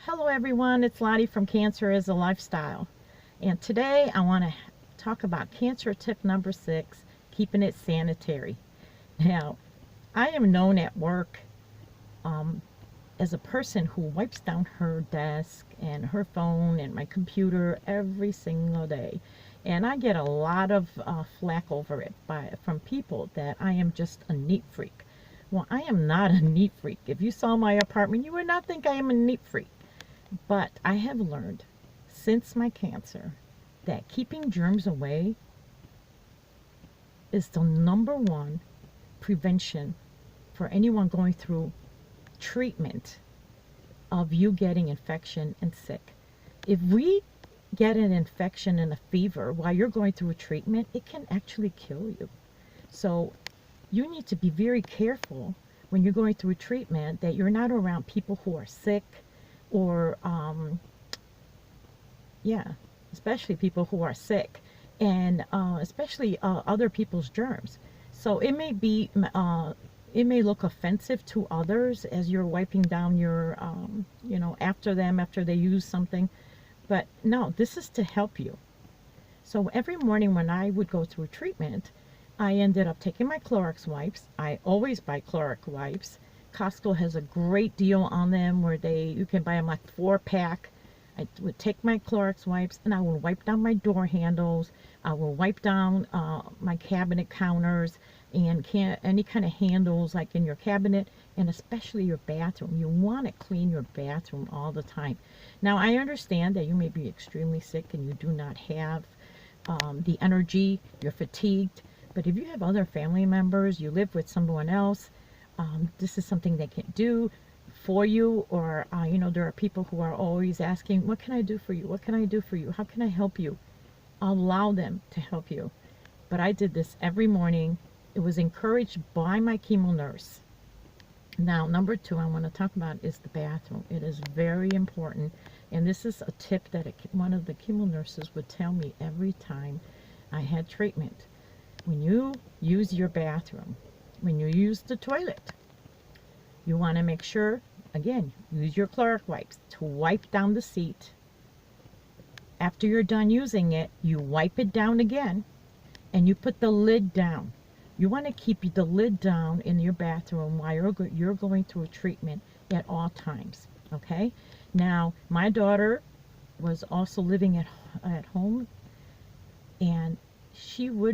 Hello everyone, it's Lottie from Cancer is a Lifestyle. And today I want to talk about cancer tip number 6, keeping it sanitary. Now, I am known at work as a person who wipes down her desk and her phone and my computer every single day. And I get a lot of flack over it from people that I am just a neat freak. Well, I am not a neat freak. If you saw my apartment, you would not think I am a neat freak. But I have learned since my cancer that keeping germs away is the number one prevention for anyone going through treatment of you getting infection and sick. If we get an infection and a fever while you're going through a treatment, it can actually kill you. So you need to be very careful when you're going through treatment that you're not around people who are sick, or especially people who are sick, and especially other people's germs. So it may look offensive to others as you're wiping down your after they use something, but no, this is to help you. So every morning when I would go through treatment, I ended up taking my Clorox wipes. I always buy Clorox wipes. Costco has a great deal on them where you can buy them like 4-pack. I would take my Clorox wipes and I would wipe down my door handles. I will wipe down my cabinet counters and any kind of handles like in your cabinet, and especially your bathroom. You want to clean your bathroom all the time. Now, I understand that you may be extremely sick and you do not have the energy, you're fatigued, but if you have other family members, you live with someone else, this is something they can do for you. Or there are people who are always asking, what can I do for you? What can I do for you? How can I help you? Allow them to help you. But I did this every morning. It was encouraged by my chemo nurse. Now, number 2 I want to talk about is the bathroom. It is very important, and this is a tip that one of the chemo nurses would tell me every time I had treatment. When you use your bathroom, when you use the toilet, you want to make sure, again, use your Clorox wipes to wipe down the seat. After you're done using it, you wipe it down again and you put the lid down. You want to keep the lid down in your bathroom while you're going through a treatment at all times, okay? Now, my daughter was also living at home, and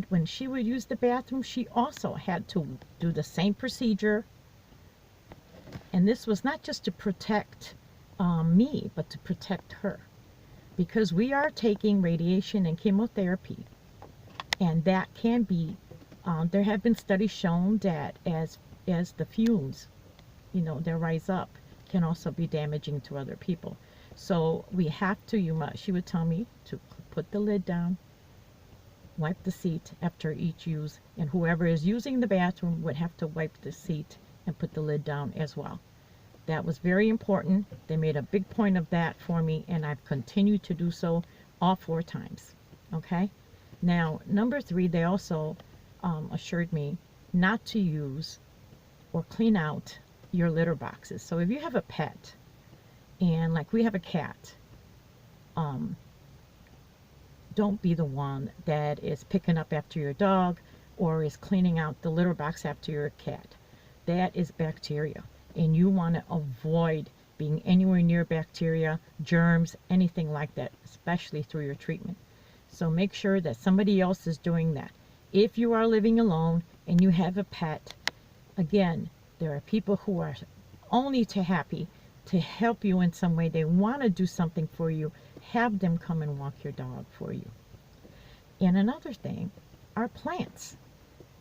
when she would use the bathroom, she also had to do the same procedure. And this was not just to protect me, but to protect her, because we are taking radiation and chemotherapy, and that can be there have been studies shown that as the fumes they rise up, can also be damaging to other people. So we have to, she would tell me to put the lid down, wipe the seat after each use, and whoever is using the bathroom would have to wipe the seat and put the lid down as well. That was very important. They made a big point of that for me, and I've continued to do so all 4 times. Okay? Now, number 3, they also assured me not to use or clean out your litter boxes. So if you have a pet, and like we have a cat, don't be the one that is picking up after your dog or is cleaning out the litter box after your cat. That is bacteria, and you want to avoid being anywhere near bacteria, germs, anything like that, especially through your treatment. So make sure that somebody else is doing that. If you are living alone and you have a pet, again, there are people who are only too happy to help you in some way. They want to do something for you. Have them come and walk your dog for you. And another thing are plants.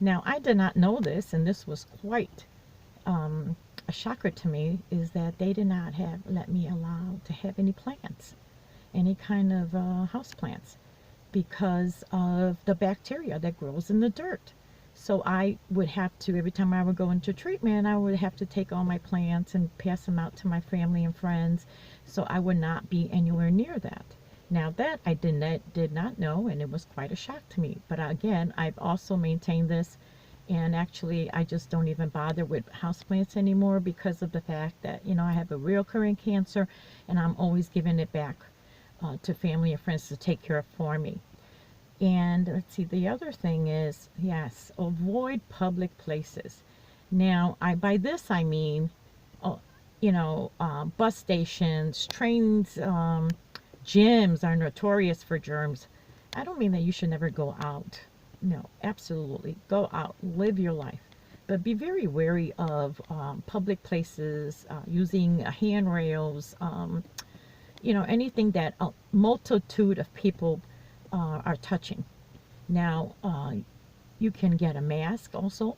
Now, I did not know this, and this was quite a shocker to me, is that they did not let me allow to have any plants, any kind of house plants, because of the bacteria that grows in the dirt. So I would have to, every time I would go into treatment, I would have to take all my plants and pass them out to my family and friends. So I would not be anywhere near that. Now that I did not know, and it was quite a shock to me. But again, I've also maintained this And actually, I just don't even bother with houseplants anymore because of the fact that, you know, I have a recurring cancer and I'm always giving it back to family and friends to take care of for me. And let's see, the other thing is, yes, avoid public places. Now, by this I mean, uh, bus stations, trains, gyms are notorious for germs. I don't mean that you should never go out. No, absolutely. Go out, live your life. But be very wary of public places, using handrails, anything that a multitude of people are touching. Now, you can get a mask also.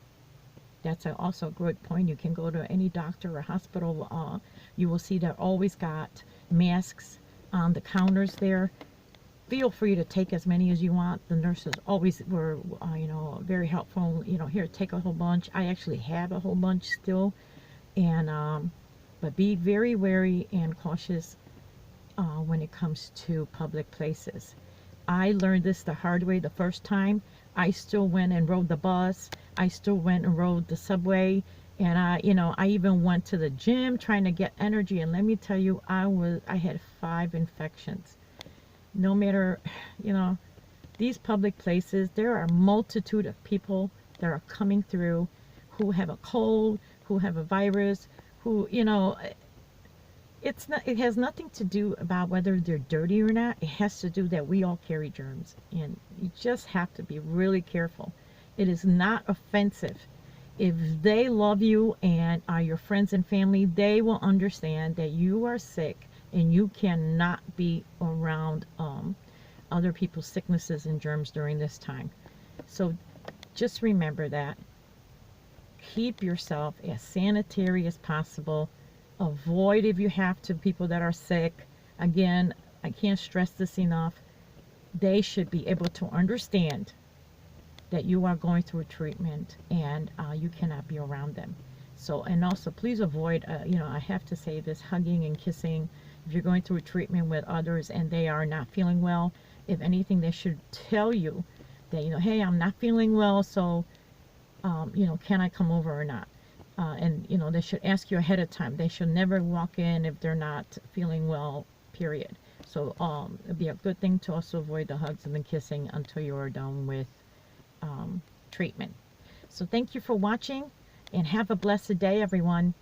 That's also a good point. You can go to any doctor or hospital. You will see they're always got masks on the counters there. Feel free to take as many as you want. The nurses always were, very helpful. Here, take a whole bunch. I actually have a whole bunch still. And, but be very wary and cautious when it comes to public places. I learned this the hard way the first time. I still went and rode the bus. I still went and rode the subway. And I even went to the gym trying to get energy. And let me tell you, I had 5 infections. No matter, these public places, there are a multitude of people that are coming through who have a cold, who have a virus, who, it has nothing to do about whether they're dirty or not. It has to do that we all carry germs, and you just have to be really careful. It is not offensive. If they love you and are your friends and family, they will understand that you are sick and you cannot be around other people's sicknesses and germs during this time. So just remember that. Keep yourself as sanitary as possible. Avoid, if you have to, people that are sick. Again, I can't stress this enough. They should be able to understand that you are going through treatment and you cannot be around them. So, and also please avoid, I have to say this, hugging and kissing. If you're going through treatment with others and they are not feeling well, if anything, they should tell you that, hey, I'm not feeling well, so, can I come over or not? And, they should ask you ahead of time. They should never walk in if they're not feeling well, period. So it'd be a good thing to also avoid the hugs and the kissing until you're done with treatment. So thank you for watching, and have a blessed day, everyone.